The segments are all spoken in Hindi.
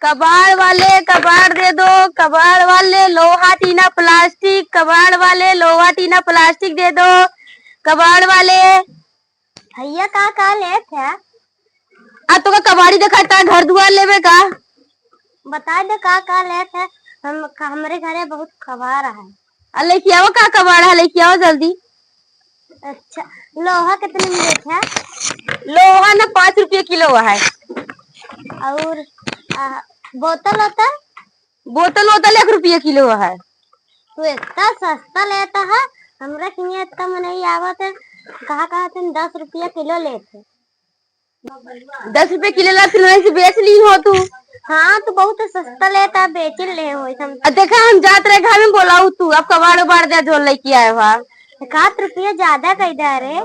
कबाड़ वाले कबाड़ दे दो, कबाड़ वाले लोहा टीना प्लास्टिक, कबाड़ वाले लोहा टीना प्लास्टिक दे दो, कबाड़ वाले। भैया का लेत है? अब तो का कबाड़ी दिखाता घर दुआर लेवे का। बता दे का लेत है। हमरे घरे बहुत कबाड़ है। लेके आओ का कबाड़ है, लेके आओ जल्दी। अच्छा, लोहा कितने में देते हैं? लोहा ना 5 रुपये किलो है। और बोतल होता? बोतल 1 रुपये किलो है। तू इतना सस्ता लेता है, हमरा किया इतना में नहीं आवत है। कहा तुम 10 रुपया किलो लेते? 10 रुपये किलो ला फिर वहीं से बेच ली हो तू। हाँ, तू बहुत सस्ता लेता, बेच ले हो। देखा हम जात रहे घर में बोलाऊ तू अब कबाड़ उबाड़ दे जो लेके आए हुआ। 1 रुपया ज्यादा कही दे रे।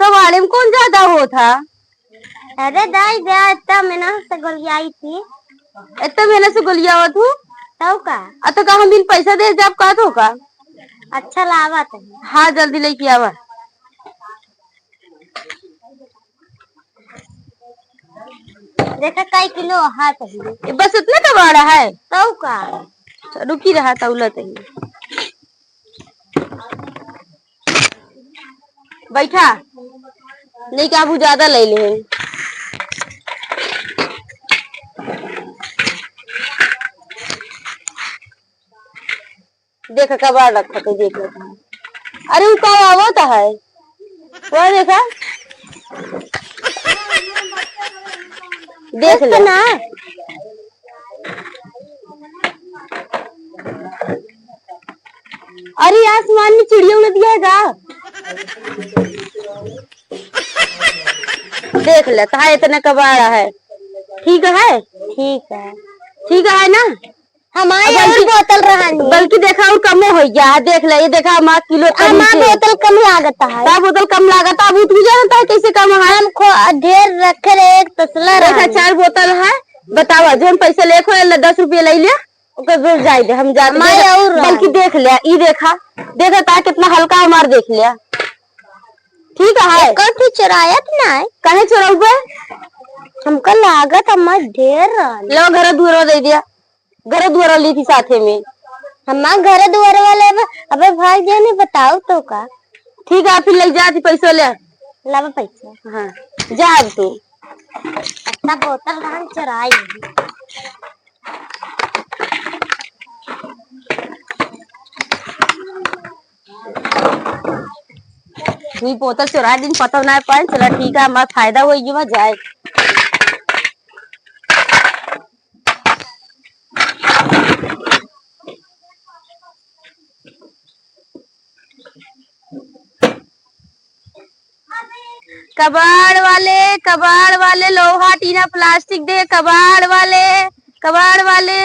कबाड़े में कौन ज्यादा हो था? अरे दाई दे, इतना मेहनत से गोलियाई थी। इतना मेहनत से गोलिया हो तू तो का? तो का हम बिन पैसा दे जब का तो का। अच्छा लावत है। हाँ जल्दी लेके आवा। देखा कई किलो हाथ है। बस इतना कबाड़ा है तो का? रुकी रहा तौलत है। बैठा नहीं काबू ज्यादा ले ले। देखा कबाड़ रखा तो देख लेता है। अरे वो कब आवता है वो देखा देख ले ना। अरे आसमान में चिड़िया उड़ दिया है। देख ले कहा इतना कबाड़ा है। ठीक है ठीक है, ठीक है ना। हमारी और बोतल रहा नहीं। बल्कि देखा और कम हो गया। देख ले ये देखा हमारा किलो बोतल कम लागत है। बोतल कम लागत है। अब तुझे जानता है कैसे कम है? हम ढेर रखे रहे, एक तसला देखा 4 बोतल है। बतावा जो हम पैसे ले 10 रुपये ले लिया जाए दे हम जा। बल्कि देख लिया ई देखा देखा ता कितना हल्का हमार देख लिया। ठीक है तू चुराया ना है? कहे चुराऊ हमको लागत हमार ढेर लो घर दुआरा दे दिया। घर दुआरा ली थी साथे में। हमारे घर दुआरे वाले अबे भाई जी ने बताओ तो का। ठीक है फिर ले जाती पैसा ले लावा पैसा। हाँ जा अब तू। अपना बोतल हम चुराई। दुई बोतल चुरा दिन पता ना पाए। चलो ठीक है हमारा फायदा हो जाए। कबाड़ वाले लोहा टीना प्लास्टिक दे। कबाड़ वाले कबाड़ वाले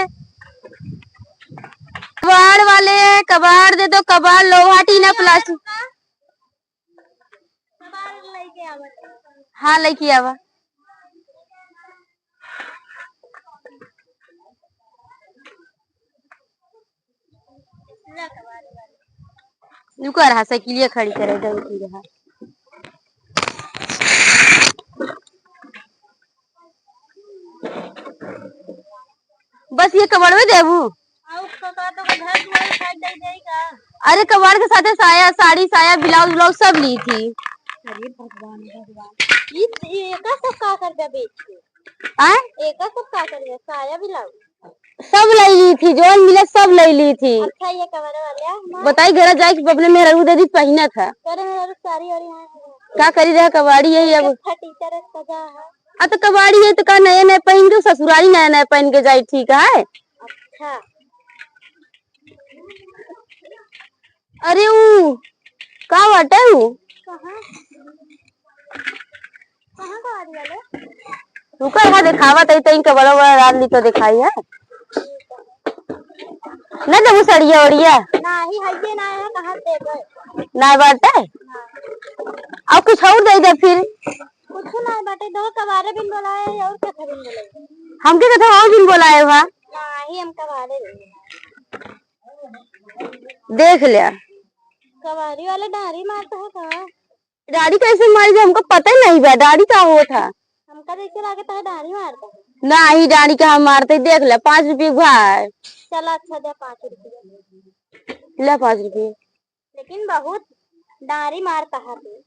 कबाड़ वाले कबाड़ दे दो। कबाड़ लोहा टीना प्लास्टिक। हाँ लेके आवा। रुका रहा साइकिलिया खड़ी करे रहा। बस ये कबाड़ में देबू। अरे कबाड़ के साथ साया साड़ी साया ब्लाउज ब्लाउज सब ली थी। अरे भगवान ये का सब का कर दे बेच के? एक सब का कर दे साया ब्लाउज सब ले ली थी जो मिला सब ले ली थी। अच्छा ये कबाड़ वाले बताई घर जाके अपने मेहरा दे दी पहना था। करे मेरा साड़ी और यहाँ का करी रहा कबाड़ी यही अब टीचर सजा है। तो कबाड़ी है तो का नया नया पहन के ससुराली नया नया पहन के जाए। ठीक है। अच्छा अरे वो का बाटे वो कहाँ कबाड़ी वाले रुका रहा दिखावा तई का बड़ा बड़ा रात ली तो दिखाई है ना। जब सड़िया उड़िया नहीं है ना है कहाँ देबे ना बाटे। अब कुछ और दे दे फिर। कुछ नहीं बाटे दो कबाड़े बिन बोलाए और क्या खरीद बोले। हमके कथा और बिन बोलाए हुआ नहीं हम कबाड़े देख लिया। कबाड़ी वाले डारी मारते है कहाँ? दाढ़ी कैसे मारी हमको पता ही नहीं बा। दाढ़ी का हो था हमका देख के लागे तो डारी मारता है। नहीं डाड़ी का हम मारते देख ले 5 रुपये भाई। चला अच्छा दे 5 रुपये ले 5 रुपये। लेकिन बहुत डारी मारता है तू।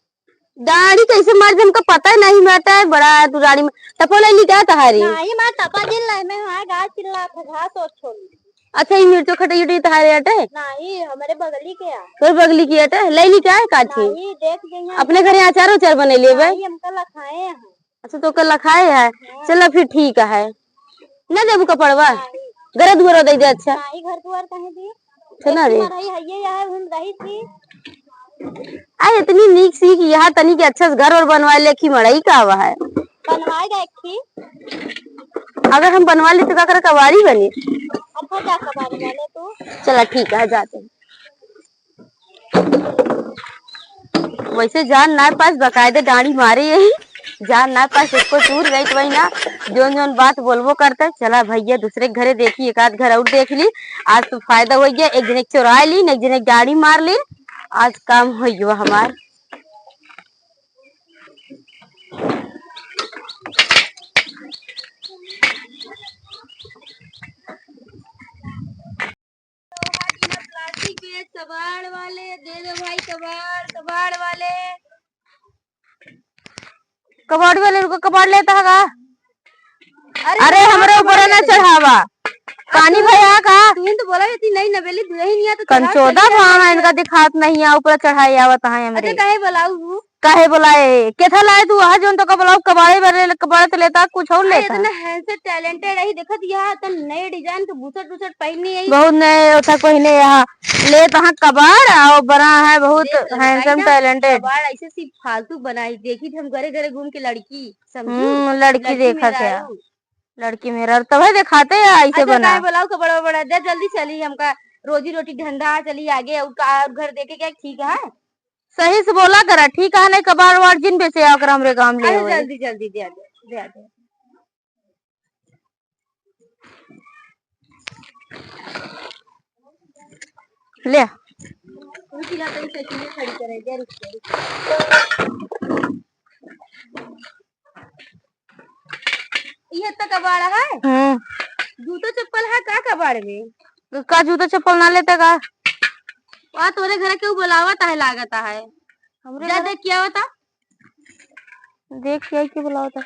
दाढ़ी कैसे मार हमको पता ही नहीं मारता है बड़ा तू दाढ़ी में टपो ले क्या तहारी नहीं मार टपा जिल रहा मैं वहां गाछ चिल्ला था घास और छोड़। अच्छा ये मिर्चो खटई तहारे अटे नहीं हमारे बगली के तो बगली की अटे ले ली क्या है काठी नहीं देख गई अपने घर अचार उचार बने लिए भाई हमका लखाए हैं। अच्छा तो कल लखाए है चलो फिर ठीक है ना देबू कपड़वा घर दुआर दे दे। अच्छा नहीं घर द्वार कहे दी चला रे ये यार हम रही थी आ इतनी नीक सीख यहाँ तनी के अच्छा से घर और बनवा ले की मड़ई का हुआ है बनवाएगा एक थी अगर हम बनवा ले तो क्या कर कबाड़ी बनी। अच्छा जा कबाड़ी वाले तो चला ठीक है जाते हैं। वैसे जान ना पास बकायदे डांडी मारे यही जान ना पास इसको दूर गई तो वही ना जोन जोन बात बोलबो करता चला भैया दूसरे घरे देखी एक आध घर और देख ली आज तो फायदा हो गया एक जने चुरा ली एक जने गाड़ी मार ली आज काम हो गया हमार। कबाड़ वाले दे दो भाई कबाड़ वाले कबाड़ वाले को कबाड़ लेता है अरे हमारे ऊपर ना चढ़ावा पानी भैया का तू तो बोला थी नहीं नवेली दुल्हन नहीं तो कंचोदा भावना इनका दिखात नहीं है ऊपर चढ़ाई आवत है हमरे। अच्छा काहे बुलाऊ काहे बुलाए केथा लाए तू वहां जोन तो का बुलाऊ कबाड़े वाले कबाड़ तो लेता कुछ और लेता इतना हैंडसेट टैलेंटेड है देखत यहां त नए डिजाइन के बूसट बूसट पहननी है बहुत नए उठा पहिने यहाँ ले तहां कबाड़ और बड़ा है बहुत हैंडसम टैलेंटेड कबाड़ ऐसे सिर्फ फालतू बनाई देखी थी हम घरे घरे घूम के लड़की लड़की देखा थे लड़की मेरा तब दिखाते हैं ऐसे बना बुलाऊ कबाड़ बड़ा दे जल्दी चली हमका रोजी रोटी धंधा चली आगे घर देखे क्या ठीक है सही से बोला करा ठीक है नहीं कबाड़ वाड़ जिन बेचे आकर हमरे काम ले जल्दी जल्दी दे दे ले खड़ी करे ये तो कबाड़ है जूतो चप्पल है का कबाड़ में का जूता चप्पल ना लेते का वहाँ तोरे घर क्यों बुलावत है लागता है हमरे जा देख क्या होता देख क्या क्यों बुलावता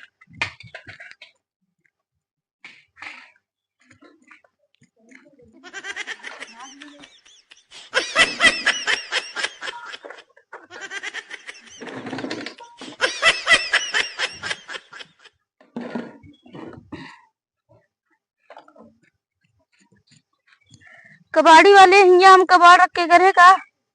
कबाड़ी वाले हिया हम कबाड़ रख के करे का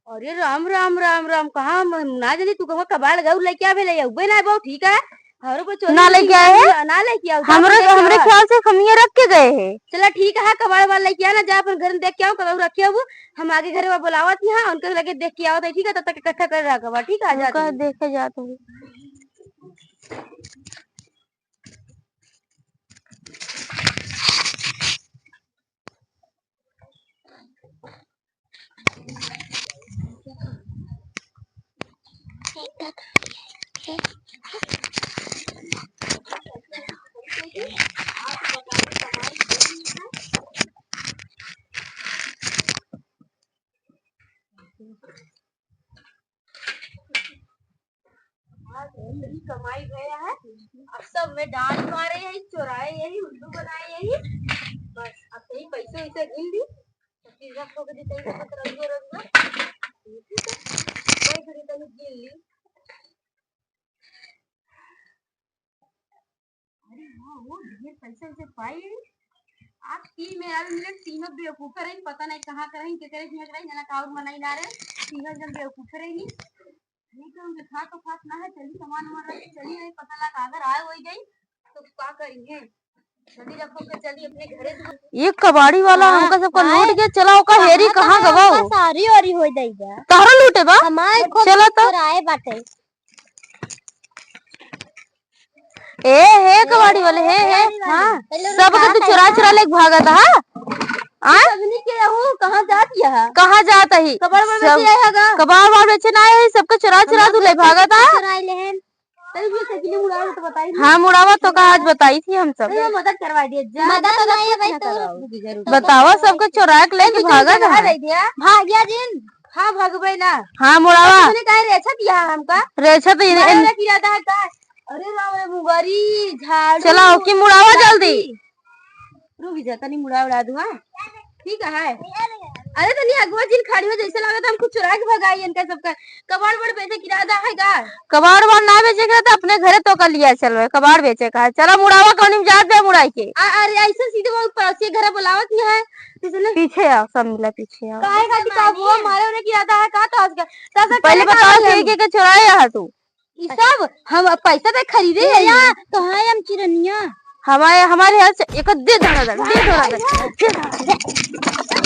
अरे राम राम राम राम कहाँ ना जानी तू कहाँ कबाड़ गऊ लेके आवे ले उबे ना बहुत ठीक है हमारे को ना लेके आए हैं ना लेके आओ हमरे ख्याल से हम ये रख के गए हैं। चला ठीक है कबाड़ वाला लेके आना जा अपन घर में देख के आओ कबाड़ रखे हो हम आगे घर में बुलावत नहीं है उनके लगे देख के आओ तो ठीक है तब तक इकट्ठा कर रहा कबाड़ ठीक है जा देखे जाते हूँ कमाई गया है अब सब में डांट मारे यही चुराए यही उल्लू बनाए यही बस अब सही पैसे वैसे गिन दी चीज रखो के देते हैं तो रंगो रंगो कोई खरीद तो गिन ली अरे हां वो ढेर पैसे वैसे पाई आप की में यार मिले तीनों बेवकूफ रही पता नहीं कहां करें के करे नहीं करे जना काउर मनाई ना रे तीनों जन बेवकूफ रही नहीं तो हम खा तो खास ना है चली सामान हमारा चली नहीं पता लगा अगर आए हो गई तो क्या करेंगे जल्दी रखो के चली अपने घरे ये कबाड़ी वाला हमका सबको लूट के चला ओका हेरी कहां गवाओ सारी औरी हो जाएगा तारा लूटे बा हमारे को चला तो आए बाटे हे कबाड़ी वाले हे हां सब के तू चुरा चुरा ले भागा था सबनी के हो कहां जाती है कहां जाता ही कबाड़ वाले बेचे आएगा कबाड़ वाले बेचे ना है सबके चुरा चुरा तू ले भागा था चुरा ले हैं तभी भी सकीले मुड़ावा तो बताई हाँ मुड़ावा तो का आज बताई थी हम सब। मदद करवा दिए जा मदद नहीं है भाई तो बताओ सबको चुरा के लेके भागा कहा दे दिया भाग गया जिन हाँ भगवे ना हाँ मुड़ावा तूने कहे रेछा दिया हमका रेछा तो मारा की रहता है का अरे राम रे मुगरी झाड़ू चलाओ कि मुड़ावा जल्दी रुक जा तनी मुड़ा उड़ा दूं हां ठीक है अरे तनी अगवा जिन खाड़ी में जैसे लागत हम कुछ चुरा के भगाई इनका सबका कबाड़ बड़ बेचे की इरादा है का कबाड़ बड़ ना बेचे का तो अपने घरे तो कर लिया चल रहे कबाड़ बेचे का चलो मुड़ावा कौन में जात दे मुड़ाई के अरे ऐसे सीधे वो पड़ोसी घर बुलावत नहीं है पीछे आओ सब मिला पीछे आओ काहे का का वो मारे होने की इरादा है का तो तब पहले बताओ के चुराया है तू ई सब हम पैसा पे खरीदे है यार कहां है हम चिरनिया हमारे हाथ से एक दे धड़ा